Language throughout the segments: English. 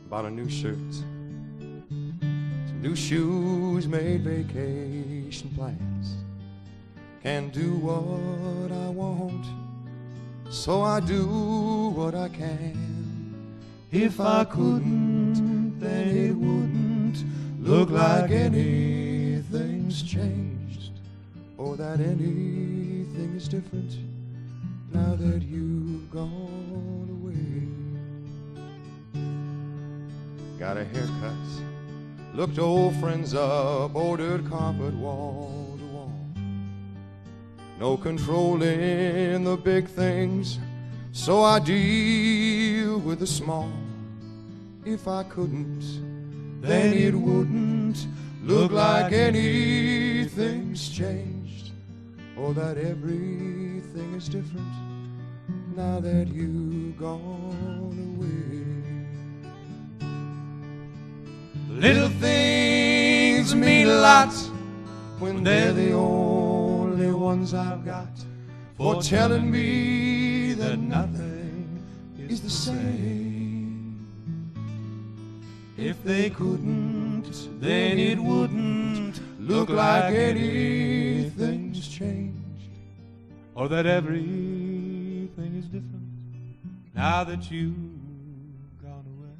bought a new shirt, some new shoes, made vacation plans. Can't do what I want, so I do what I can. If I couldn't, then it wouldn't look like anything's changed, or that anything is different now that you've gone away. Got a haircut, looked old friends up, ordered carpet wall to wall. No controlling the big things, so I deal with the small. If I couldn't, then it wouldn't look like anything's changed, or that everything is different now that you've gone away. Little things mean a lot when they're the only ones I've got, for telling me that nothing is the same. If they couldn't, then it wouldn't look like anything's changed, or that everything is different now that you've gone away.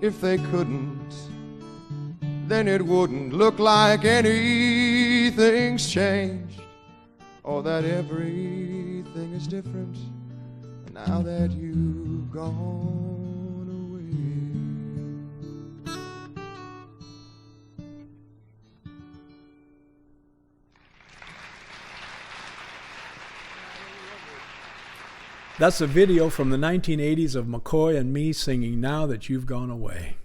If they couldn't, then it wouldn't look like anything's changed, or that everything is different now that you've gone away. That's a video from the 1980s of McCoy and me singing Now That You've Gone Away.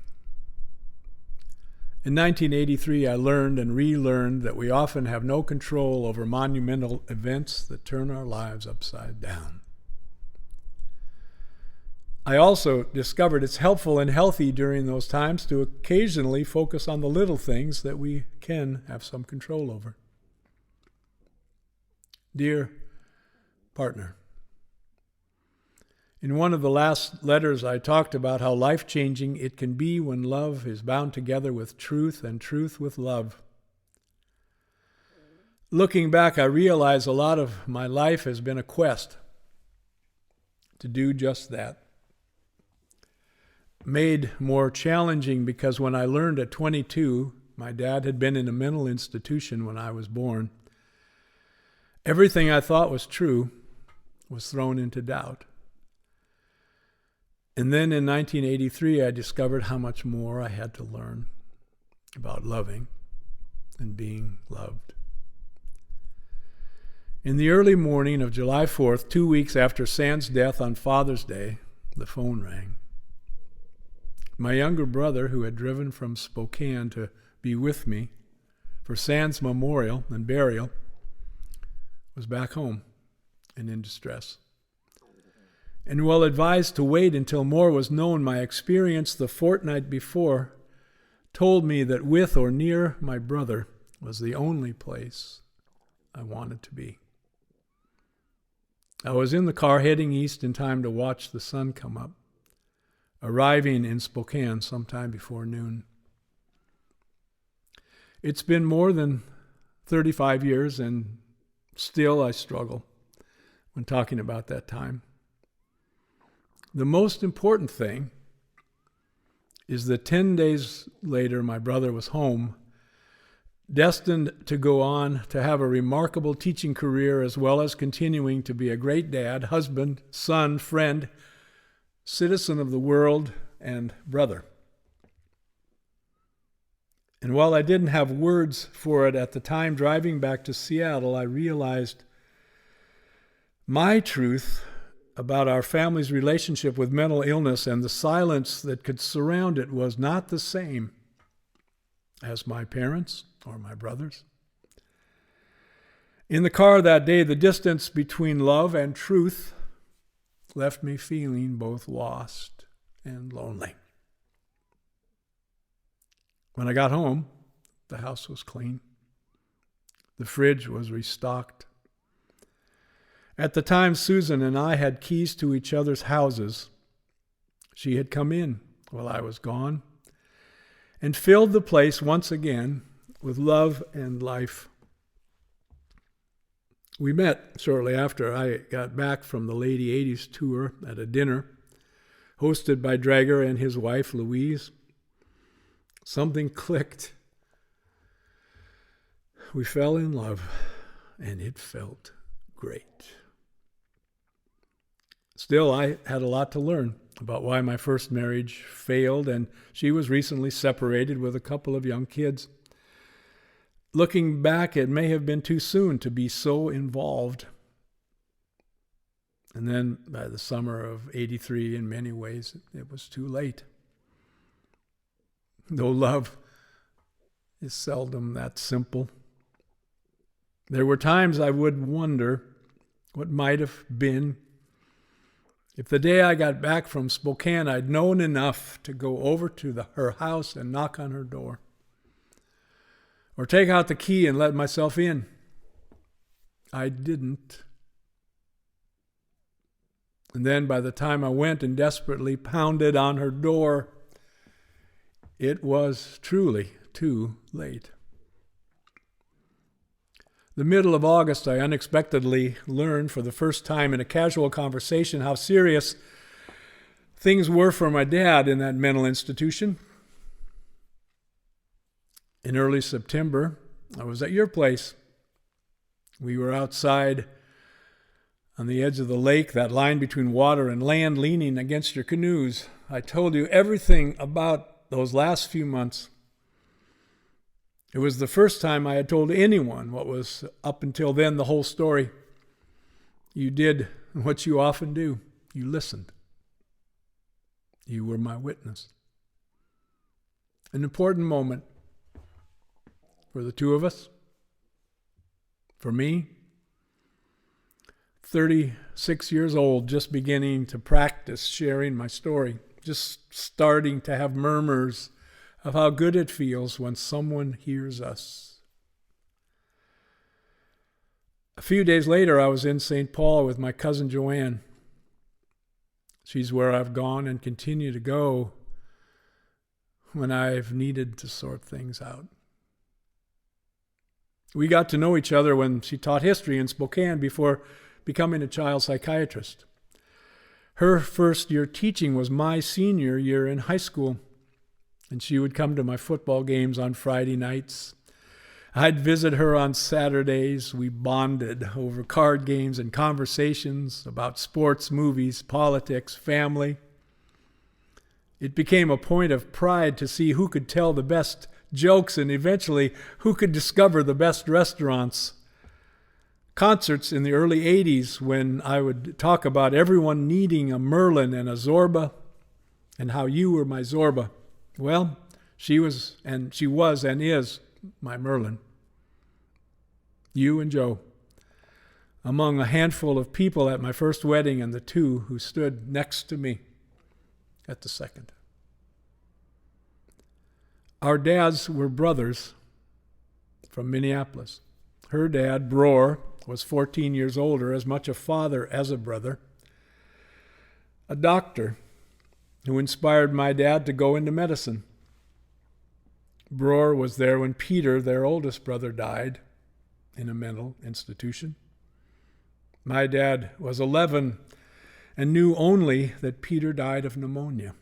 In 1983, I learned and relearned that we often have no control over monumental events that turn our lives upside down. I also discovered it's helpful and healthy during those times to occasionally focus on the little things that we can have some control over. Dear partner, in one of the last letters, I talked about how life-changing it can be when love is bound together with truth and truth with love. Looking back, I realize a lot of my life has been a quest to do just that. Made more challenging because when I learned at 22, my dad had been in a mental institution when I was born. Everything I thought was true was thrown into doubt. And then in 1983, I discovered how much more I had to learn about loving and being loved. In the early morning of July 4th, 2 weeks after San's death on Father's Day, the phone rang. My younger brother, who had driven from Spokane to be with me for San's memorial and burial, was back home and in distress. And while advised to wait until more was known, my experience the fortnight before told me that with or near my brother was the only place I wanted to be. I was in the car heading east in time to watch the sun come up, arriving in Spokane sometime before noon. It's been more than 35 years, and still I struggle when talking about that time. The most important thing is that 10 days later, my brother was home, destined to go on to have a remarkable teaching career as well as continuing to be a great dad, husband, son, friend, citizen of the world, and brother. And while I didn't have words for it at the time driving back to Seattle, I realized my truth about our family's relationship with mental illness and the silence that could surround it was not the same as my parents or my brothers. In the car that day, the distance between love and truth left me feeling both lost and lonely. When I got home, the house was clean. The fridge was restocked. At the time, Susan and I had keys to each other's houses, She had come in while I was gone and filled the place once again with love and life. We met shortly after I got back from the Lady 80s tour at a dinner hosted by Drager and his wife, Louise. Something clicked. We fell in love, and it felt great. Still, I had a lot to learn about why my first marriage failed, and she was recently separated with a couple of young kids. Looking back, it may have been too soon to be so involved. And then by the summer of '83, in many ways, it was too late. Though love is seldom that simple. There were times I would wonder what might have been if the day I got back from Spokane I'd known enough to go over to her house and knock on her door. Or take out the key and let myself in. I didn't. And then by the time I went and desperately pounded on her door, it was truly too late. The middle of August, I unexpectedly learned for the first time in a casual conversation how serious things were for my dad in that mental institution. In early September, I was at your place. We were outside on the edge of the lake, that line between water and land, leaning against your canoes. I told you everything about those last few months. It was the first time I had told anyone what was up until then the whole story. You did what you often do. You listened. You were my witness. An important moment for the two of us, for me, 36 years old, just beginning to practice sharing my story, just starting to have murmurs of how good it feels when someone hears us. A few days later, I was in St. Paul with my cousin Joanne. She's where I've gone and continue to go when I've needed to sort things out. We got to know each other when she taught history in Spokane before becoming a child psychiatrist. Her first year teaching was my senior year in high school, and she would come to my football games on Friday nights. I'd visit her on Saturdays. We bonded over card games and conversations about sports, movies, politics, family. It became a point of pride to see who could tell the best jokes and eventually who could discover the best restaurants. Concerts in the early 80s when I would talk about everyone needing a Merlin and a Zorba and how you were my Zorba. Well, she was and is my Merlin. You and Joe, among a handful of people at my first wedding and the two who stood next to me at the second. Our dads were brothers from Minneapolis. Her dad, Bror, was 14 years older, as much a father as a brother. A doctor who inspired my dad to go into medicine. Bror was there when Peter, their oldest brother, died in a mental institution. My dad was 11 and knew only that Peter died of pneumonia.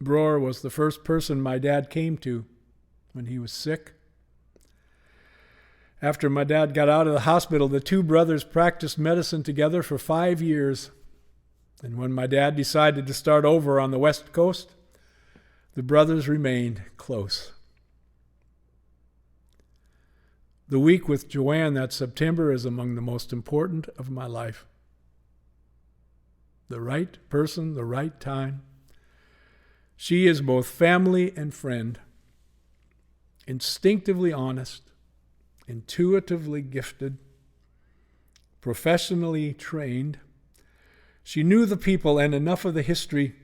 Bror was the first person my dad came to when he was sick. After my dad got out of the hospital, the two brothers practiced medicine together for 5 years. And when my dad decided to start over on the West Coast, the brothers remained close. The week with Joanne that September is among the most important of my life. The right person, the right time. She is both family and friend, instinctively honest, intuitively gifted, professionally trained. She knew the people and enough of the history.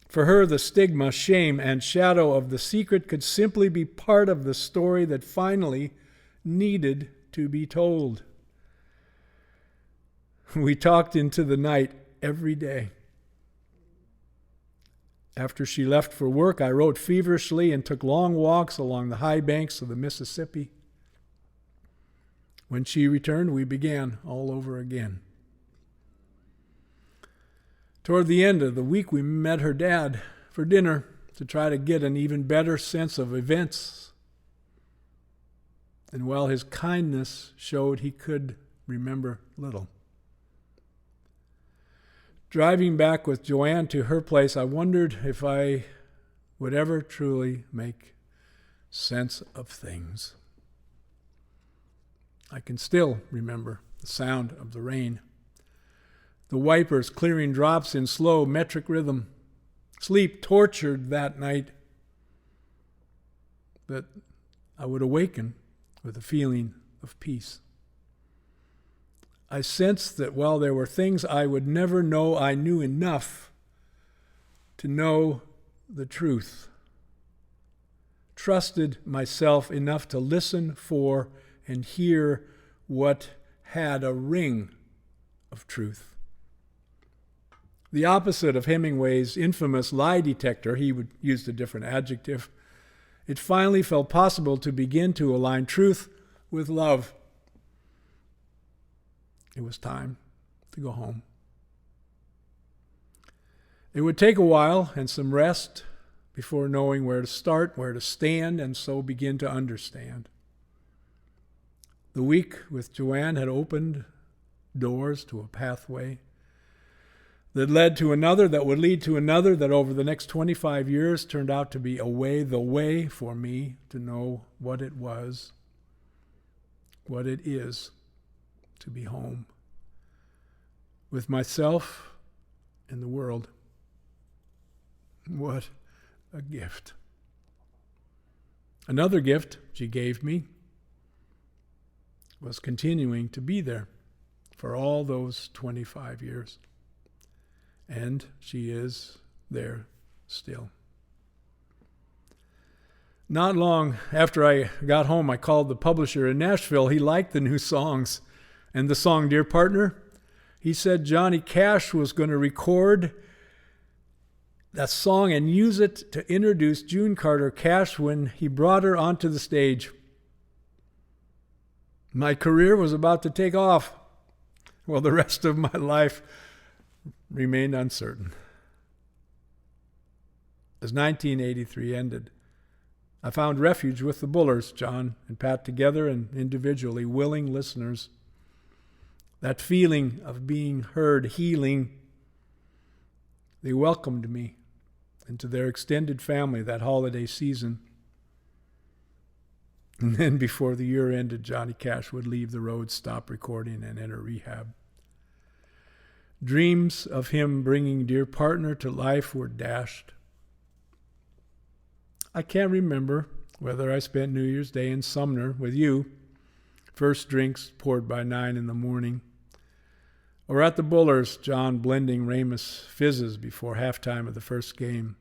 For her, the stigma, shame, and shadow of the secret could simply be part of the story that finally needed to be told. We talked into the night every day. After she left for work, I wrote feverishly and took long walks along the high banks of the Mississippi. When she returned, we began all over again. Toward the end of the week, we met her dad for dinner to try to get an even better sense of events. And while his kindness showed he could remember little. Driving back with Joanne to her place, I wondered if I would ever truly make sense of things. I can still remember the sound of the rain, the wipers clearing drops in slow metric rhythm. Sleep tortured that night, but I would awaken with a feeling of peace. I sensed that while there were things I would never know, I knew enough to know the truth. Trusted myself enough to listen for and hear what had a ring of truth. The opposite of Hemingway's infamous lie detector, he would use a different adjective. It finally felt possible to begin to align truth with love. It was time to go home. It would take a while and some rest before knowing where to start, where to stand, and so begin to understand. The week with Joanne had opened doors to a pathway that led to another, that would lead to another, that over the next 25 years turned out to be the way for me to know what it was, what it is to be home with myself and the world. What a gift. Another gift she gave me was continuing to be there for all those 25 years. And she is there still. Not long after I got home, I called the publisher in Nashville. He liked the new songs and the song Dear Partner. He said Johnny Cash was going to record that song and use it to introduce June Carter Cash when he brought her onto the stage. My career was about to take off. Well, the rest of my life remained uncertain. As 1983 ended, I found refuge with the Bullers, John and Pat together and individually, willing listeners. That feeling of being heard, healing, they welcomed me into their extended family that holiday season. And then before the year ended, Johnny Cash would leave the road, stop recording, and enter rehab. Dreams of him bringing Dear Partner to life were dashed. I can't remember whether I spent New Year's Day in Sumner with you, first drinks poured by 9 a.m, or at the Bullers, John blending Ramus fizzes before halftime of the first game.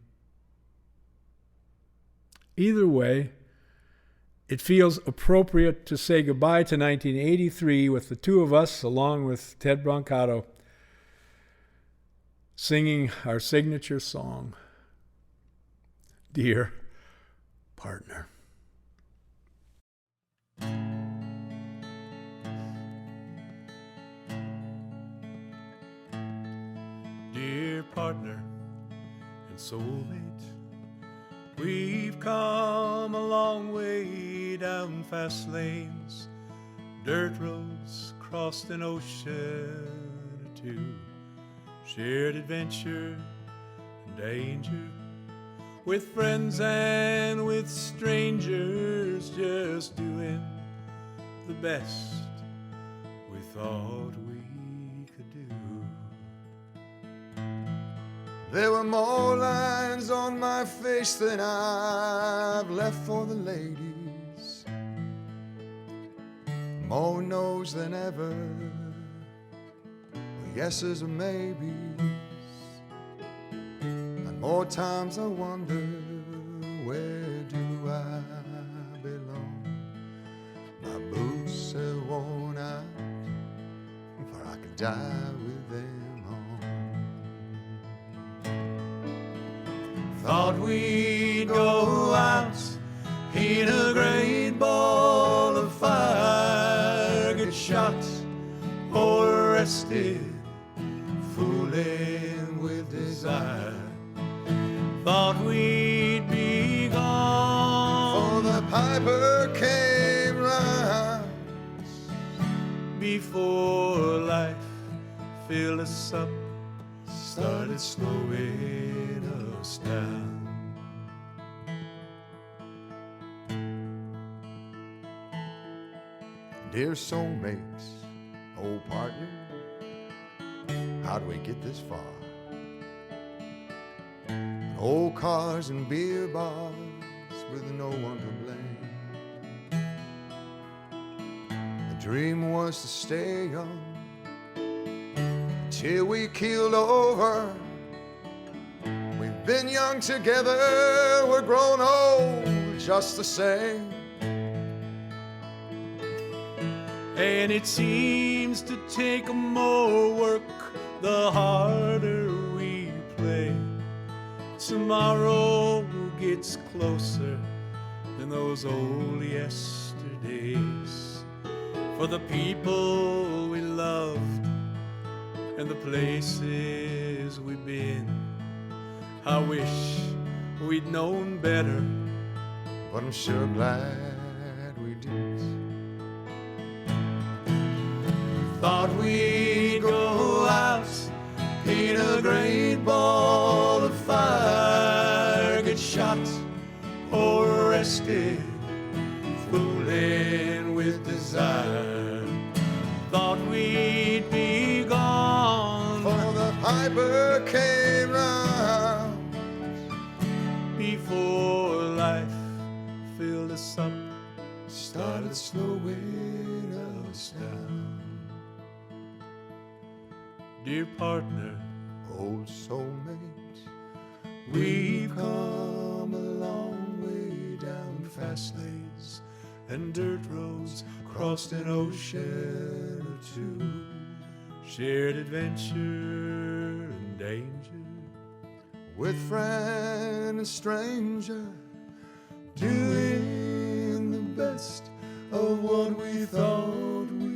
Either way, it feels appropriate to say goodbye to 1983 with the two of us, along with Ted Brancato, singing our signature song, Dear Partner. Dear partner and soulmate, we've come a long way down fast lanes, dirt roads, crossed an ocean or two, shared adventure and danger, with friends and with strangers, just doing the best we thought we could do. There were more lines on my face than I've left for the ladies, more no's than ever, yeses or maybes, and more times I wonder, where do I belong? My boots are worn out, for I could die with them on. Thought we'd go out in a great ball of fire, get shot or arrested, fooling with desire. Thought we'd be gone, For the piper came round before life filled us up, started slowing us down. Dear soulmates, old partner, how'd we get this far? Old cars and beer bars with no one to blame. The dream was to stay young till we keeled over. We've been young together, we're grown old just the same. And it seems to take more work the harder we play. Tomorrow gets closer than those old yesterdays. For the people we loved and the places we've been, I wish we'd known better, But I'm sure glad we did. thought we'd go out in a great ball of fire, get shot or arrested, fooling with desire. Thought we'd be gone, For the piper came round before life filled us up, started slowing us down. dear partner. Old soulmate, We've come a long way down fast lanes and dirt roads, crossed an ocean or two, shared adventure and danger. with friend and stranger, doing the best of what we thought we